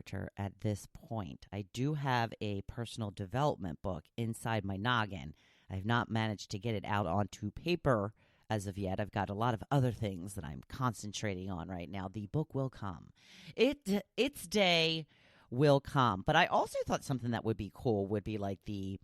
character at this point. I do have a personal development book inside my noggin. I've not managed to get it out onto paper as of yet. I've got a lot of other things that I'm concentrating on right now. The book will come. Its day will come. But I also thought something that would be cool would be like the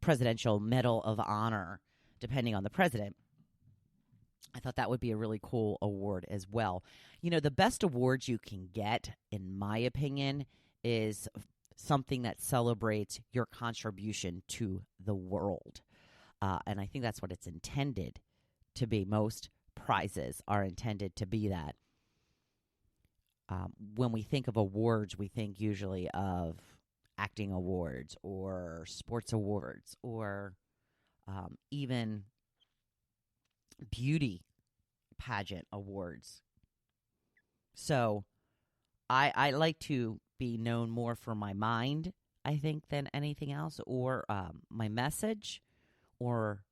Presidential Medal of Honor, depending on the president. I thought that would be a really cool award as well. You know, the best awards you can get, in my opinion, is something that celebrates your contribution to the world. And I think that's what it's intended to be. Most prizes are intended to be that. When we think of awards, we think usually of acting awards or sports awards or even beauty pageant awards. So I like to be known more for my mind, I think, than anything else, or my message, or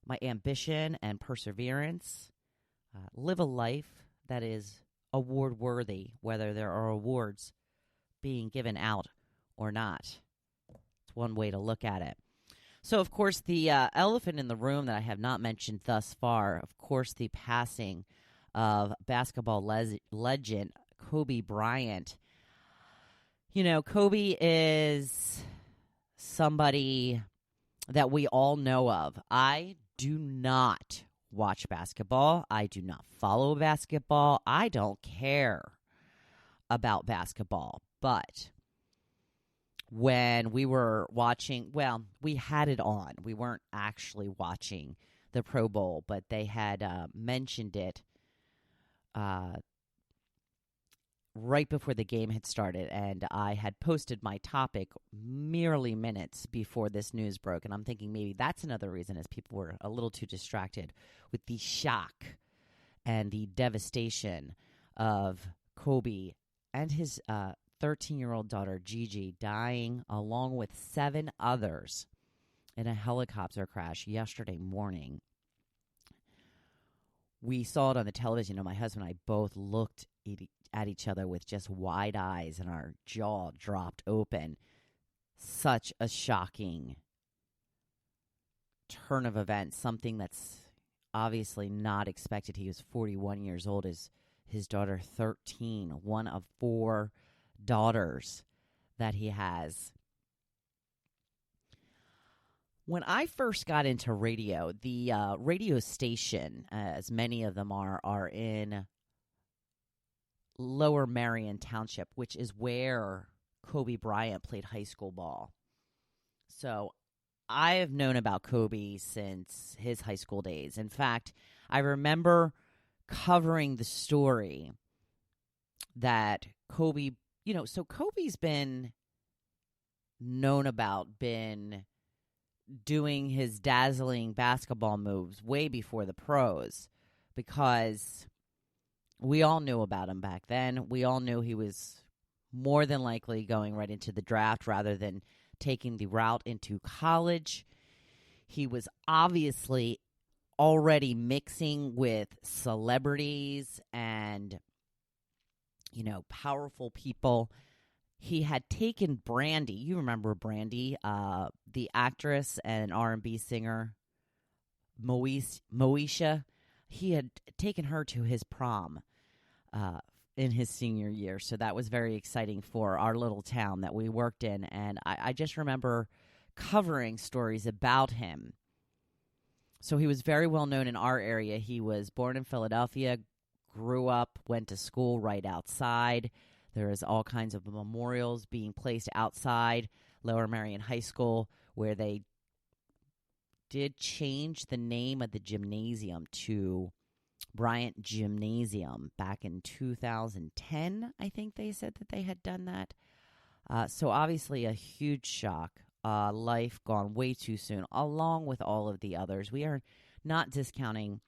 my ambition and perseverance. Live a life that is award worthy, whether there are awards being given out or not. It's one way to look at it. So, of course, the elephant in the room that I have not mentioned thus far, of course, the passing of basketball legend Kobe Bryant. You know, Kobe is somebody that we all know of. I do not watch basketball. I do not follow basketball. I don't care about basketball. But when we were watching, well, we had it on. We weren't actually watching the Pro Bowl, but they had mentioned it right before the game had started, and I had posted my topic merely minutes before this news broke, and I'm thinking maybe that's another reason, as people were a little too distracted with the shock and the devastation of Kobe and his 13-year-old daughter, Gigi, dying along with 7 others in a helicopter crash yesterday morning. We saw it on the television, and my husband and I both looked at each other with just wide eyes, and our jaw dropped open. Such a shocking turn of events, something that's obviously not expected. He was 41 years old, his daughter 13, one of 4 daughters that he has. When I first got into radio, the radio station, as many of them are in Lower Marion Township, which is where Kobe Bryant played high school ball. So I have known about Kobe since his high school days. In fact, I remember covering the story that Kobe, so Kobe's been known about, been doing his dazzling basketball moves way before the pros, because we all knew about him back then. We all knew he was more than likely going right into the draft rather than taking the route into college. He was obviously already mixing with celebrities and, powerful people. He had taken Brandy. You remember Brandy, the actress and R&B singer, Moesha. He had taken her to his prom in his senior year. So that was very exciting for our little town that we worked in. And I just remember covering stories about him. So he was very well known in our area. He was born in Philadelphia, grew up, went to school right outside. There is all kinds of memorials being placed outside Lower Marion High School, where they did change the name of the gymnasium to Bryant Gymnasium back in 2010. I think they said that they had done that. So obviously a huge shock. Life gone way too soon, along with all of the others. We are not discounting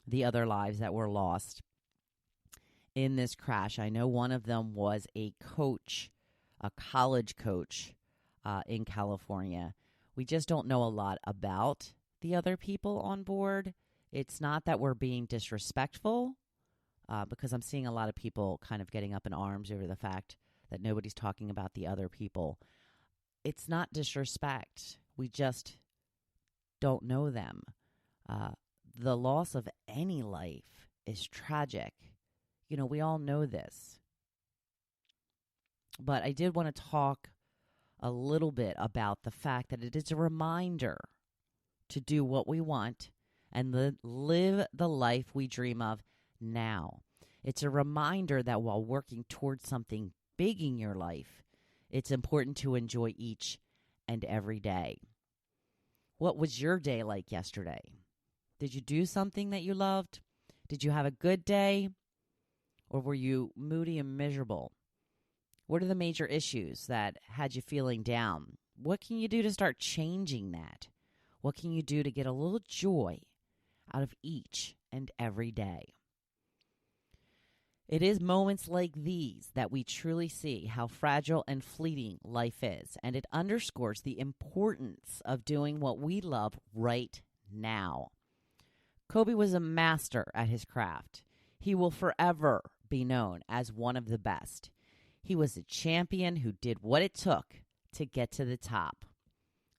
the other lives that were lost in this crash. I know one of them was a coach, a college coach in California. We just don't know a lot about the other people on board. It's not that we're being disrespectful, because I'm seeing a lot of people kind of getting up in arms over the fact that nobody's talking about the other people. It's not disrespect. We just don't know them. The loss of any life is tragic. We all know this. But I did want to talk a little bit about the fact that it is a reminder to do what we want and live the life we dream of now. It's a reminder that while working towards something big in your life, it's important to enjoy each and every day. What was your day like yesterday? Did you do something that you loved? Did you have a good day? Or were you moody and miserable? What are the major issues that had you feeling down? What can you do to start changing that? What can you do to get a little joy out of each and every day? It is moments like these that we truly see how fragile and fleeting life is, and it underscores the importance of doing what we love right now. Kobe was a master at his craft. He will forever be known as one of the best. He was a champion who did what it took to get to the top.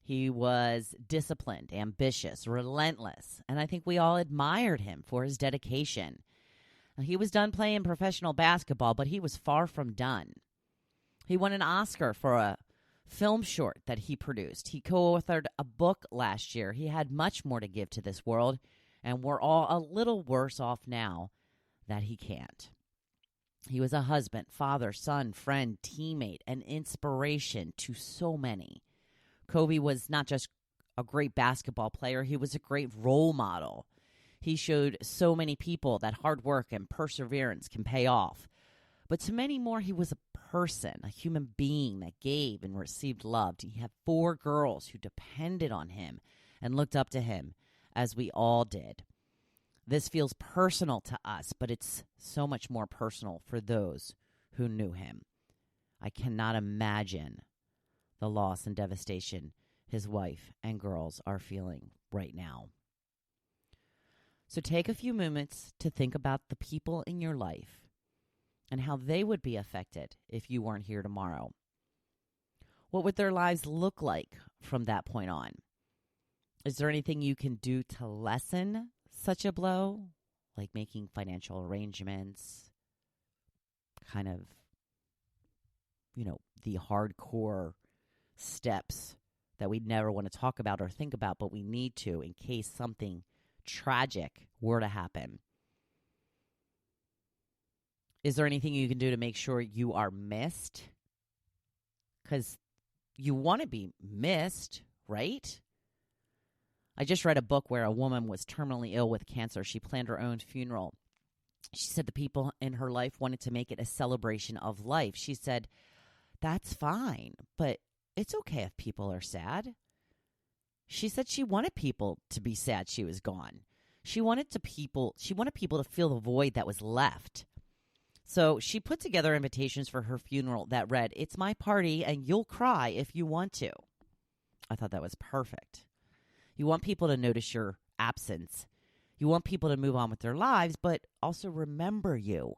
He was disciplined, ambitious, relentless, and I think we all admired him for his dedication. He was done playing professional basketball, but he was far from done. He won an Oscar for a film short that he produced. He co-authored a book last year. He had much more to give to this world, and we're all a little worse off now that he can't. He was a husband, father, son, friend, teammate, and inspiration to so many. Kobe was not just a great basketball player, he was a great role model. He showed so many people that hard work and perseverance can pay off. But to many more, he was a person, a human being that gave and received love. He had 4 girls who depended on him and looked up to him, as we all did. This feels personal to us, but it's so much more personal for those who knew him. I cannot imagine the loss and devastation his wife and girls are feeling right now. So take a few moments to think about the people in your life and how they would be affected if you weren't here tomorrow. What would their lives look like from that point on? Is there anything you can do to lessen such a blow, like making financial arrangements, kind of, the hardcore steps that we never want to talk about or think about, but we need to in case something tragic were to happen? Is there anything you can do to make sure you are missed? Because you want to be missed, right? I just read a book where a woman was terminally ill with cancer. She planned her own funeral. She said the people in her life wanted to make it a celebration of life. She said, that's fine, but it's okay if people are sad. She said she wanted people to be sad she was gone. She wanted people to feel the void that was left. So she put together invitations for her funeral that read, "It's my party and you'll cry if you want to." I thought that was perfect. You want people to notice your absence. You want people to move on with their lives, but also remember you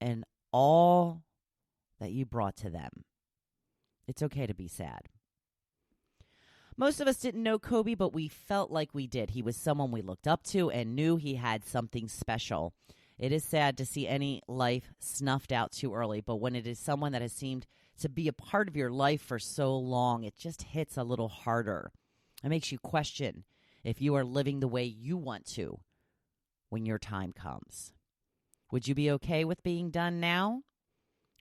and all that you brought to them. It's okay to be sad. Most of us didn't know Kobe, but we felt like we did. He was someone we looked up to and knew he had something special. It is sad to see any life snuffed out too early, but when it is someone that has seemed to be a part of your life for so long, it just hits a little harder. It makes you question if you are living the way you want to when your time comes. Would you be okay with being done now?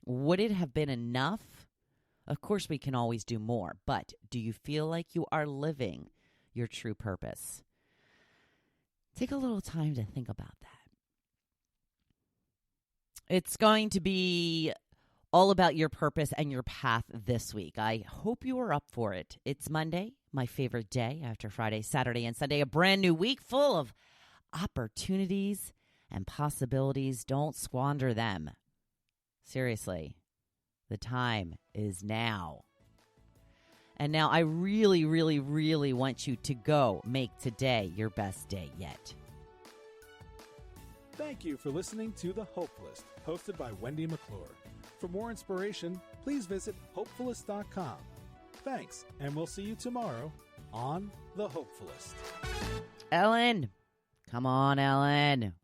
Would it have been enough? Of course, we can always do more, but do you feel like you are living your true purpose? Take a little time to think about that. It's going to be all about your purpose and your path this week. I hope you are up for it. It's Monday, my favorite day after Friday, Saturday, and Sunday. A brand new week full of opportunities and possibilities. Don't squander them. Seriously, the time is now. And now I really, really, really want you to go make today your best day yet. Thank you for listening to The Hope List, hosted by Wendy McClure. For more inspiration, please visit hopefulist.com. Thanks, and we'll see you tomorrow on The Hopefulist. Ellen, come on, Ellen.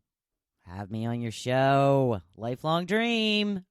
Have me on your show. Lifelong dream.